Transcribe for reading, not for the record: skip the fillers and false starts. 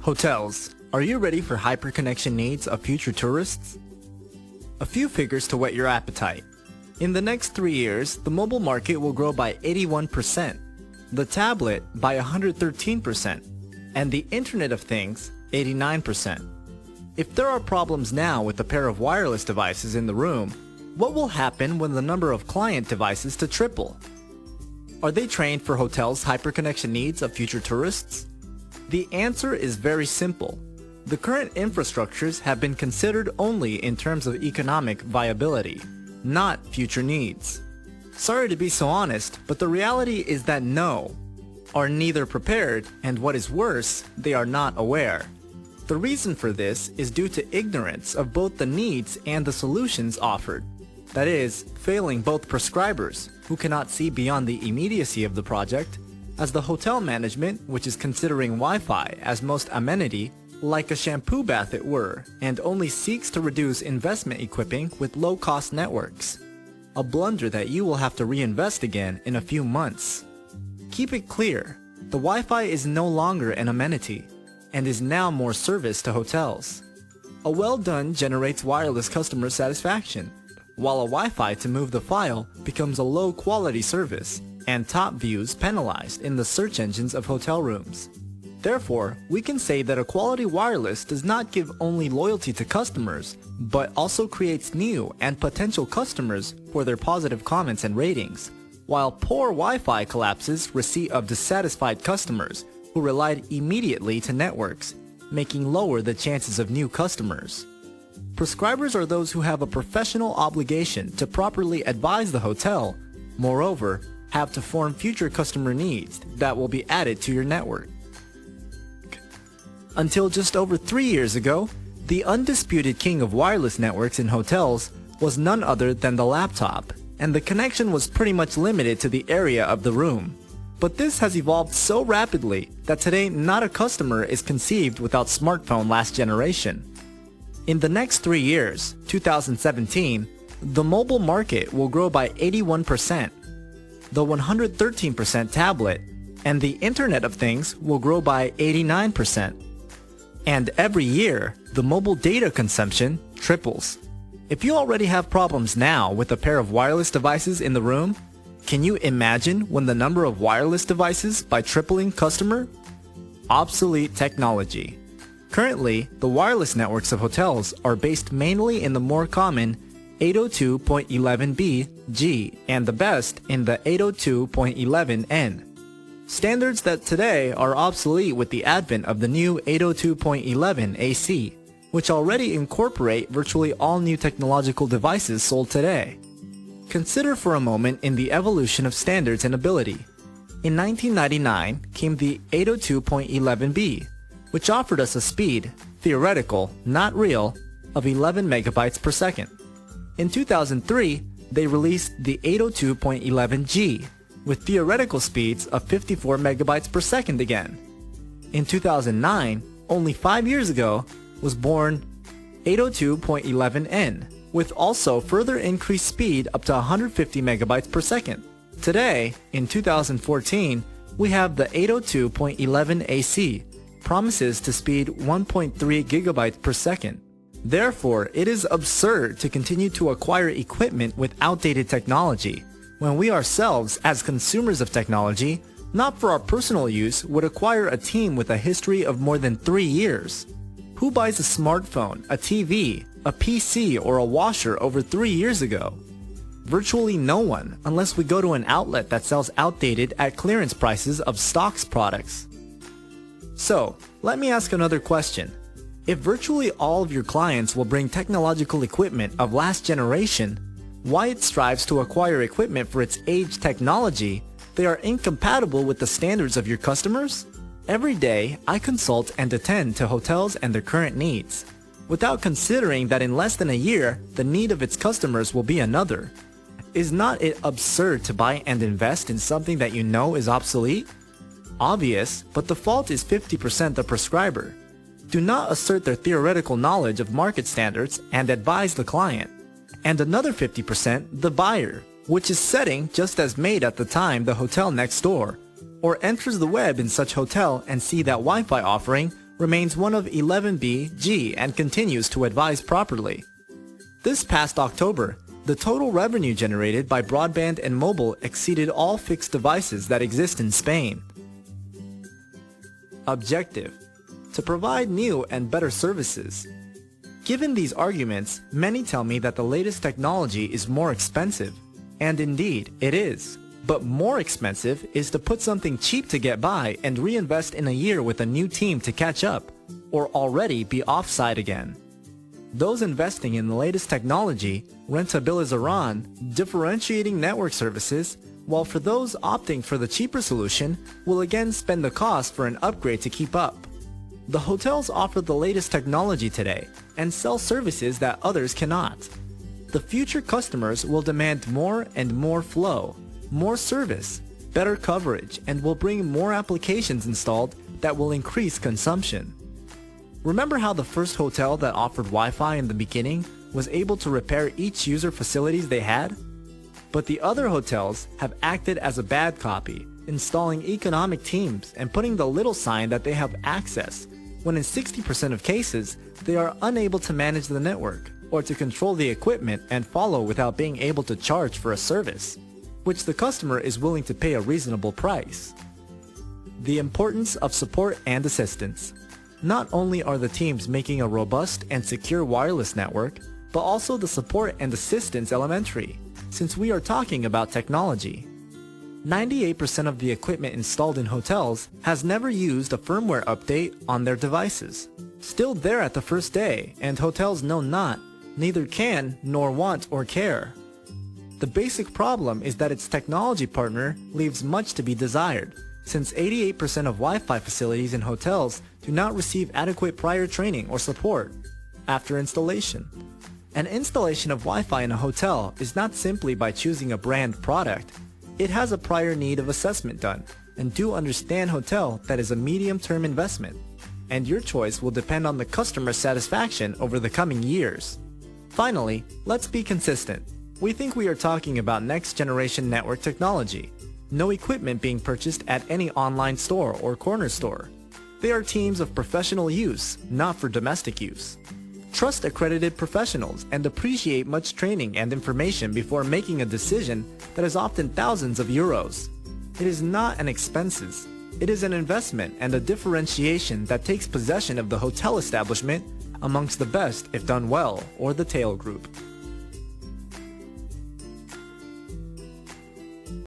Hotels, are you ready for hyperconnection needs of future tourists? A few figures to whet your appetite. In the next 3 years, the mobile market will grow by 81%, the tablet by 113%, and the Internet of Things 89%. If there are problems now with a pair of wireless devices in the room, what will happen when the number of client devices to triple? Are they trained for hotels' hyperconnection needs of future tourists? The answer is very simple. The current infrastructures have been considered only in terms of economic viability, not future needs. Sorry to be so honest, but the reality is that no, are neither prepared, and what is worse, they are not aware. The reason for this is due to ignorance of both the needs and the solutions offered. That is, failing both prescribers, who cannot see beyond the immediacy of the project, as the hotel management, which is considering Wi-Fi as most amenity, like a shampoo bath it were, and only seeks to reduce investment equipping with low-cost networks. A blunder that you will have to reinvest again in a few months. Keep it clear, the Wi-Fi is no longer an amenity, and is now more service to hotels. A well-done generates wireless customer satisfaction, while a Wi-Fi to move the file becomes a low-quality service, and top views penalized in the search engines of hotel rooms. Therefore, we can say that a quality wireless does not give only loyalty to customers, but also creates new and potential customers for their positive comments and ratings, while poor Wi-Fi collapses receipt of dissatisfied customers who relied immediately to networks, making lower the chances of new customers. Prescribers are those who have a professional obligation to properly advise the hotel, moreover, have to form future customer needs that will be added to your network. Until just over 3 years ago, the undisputed king of wireless networks in hotels was none other than the laptop, and the connection was pretty much limited to the area of the room. But this has evolved so rapidly that today not a customer is conceived without smartphone last generation. In the next 3 years, 2017, the mobile market will grow by 81%, the 113% tablet, and the Internet of Things will grow by 89%. And every year, the mobile data consumption triples. If you already have problems now with a pair of wireless devices in the room, can you imagine when the number of wireless devices by tripling customer? Obsolete technology. Currently, the wireless networks of hotels are based mainly in the more common 802.11b, G, and the best in the 802.11n. Standards that today are obsolete with the advent of the new 802.11 AC, which already incorporate virtually all new technological devices sold today. Consider for a moment in the evolution of standards and ability. In 1999 came the 802.11b, which offered us a speed, theoretical, not real, of 11 megabytes per second. In 2003, they released the 802.11g, with theoretical speeds of 54 megabytes per second again. In 2009, only 5 years ago, was born 802.11n, with also further increased speed up to 150 megabytes per second. Today, in 2014, we have the 802.11 AC, promises to speed 1.3 gigabytes per second. Therefore, it is absurd to continue to acquire equipment with outdated technology, when we ourselves, as consumers of technology, not for our personal use, would acquire a team with a history of more than 3 years. Who buys a smartphone, a TV, a PC, or a washer over 3 years ago? Virtually no one, unless we go to an outlet that sells outdated at clearance prices of stocks products. So, let me ask another question. If virtually all of your clients will bring technological equipment of last generation, why it strives to acquire equipment for its aged technology, they are incompatible with the standards of your customers? Every day, I consult and attend to hotels and their current needs, without considering that in less than a year, the need of its customers will be another. Is not it absurd to buy and invest in something that you know is obsolete? Obvious, but the fault is 50% the prescriber. Do not assert their theoretical knowledge of market standards and advise the client. And another 50% the buyer, which is setting just as made at the time the hotel next door, or enters the web in such hotel and see that Wi-Fi offering remains one of 11B, and continues to advise properly. This past October, the total revenue generated by broadband and mobile exceeded all fixed devices that exist in Spain. Objective: to provide new and better services. Given these arguments, many tell me that the latest technology is more expensive. And indeed, it is. But more expensive is to put something cheap to get by and reinvest in a year with a new team to catch up, or already be offside again. Those investing in the latest technology rentabilizarán differentiating network services, while for those opting for the cheaper solution will again spend the cost for an upgrade to keep up. The hotels offer the latest technology today and sell services that others cannot. The future customers will demand more and more flow, more service, better coverage, and will bring more applications installed that will increase consumption. Remember how the first hotel that offered Wi-Fi in the beginning was able to repair each user facilities they had? But the other hotels have acted as a bad copy, installing economic teams and putting the little sign that they have access, when in 60% of cases, they are unable to manage the network or to control the equipment and follow without being able to charge for a service, which the customer is willing to pay a reasonable price. The importance of support and assistance. Not only are the teams making a robust and secure wireless network, but also the support and assistance elementary, since we are talking about technology. 98% of the equipment installed in hotels has never used a firmware update on their devices. Still there at the first day, and hotels know not, neither can nor want or care. The basic problem is that its technology partner leaves much to be desired, since 88% of Wi-Fi facilities in hotels do not receive adequate prior training or support after installation. An installation of Wi-Fi in a hotel is not simply by choosing a brand product. It has a prior need of assessment done, and do understand hotel that is a medium-term investment, and your choice will depend on the customer satisfaction over the coming years. Finally, let's be consistent. We think we are talking about next-generation network technology. No equipment being purchased at any online store or corner store. They are teams of professional use, not for domestic use. Trust accredited professionals and appreciate much training and information before making a decision that is often thousands of euros. It is not an expenses. It is an investment and a differentiation that takes possession of the hotel establishment amongst the best if done well, or the tail group.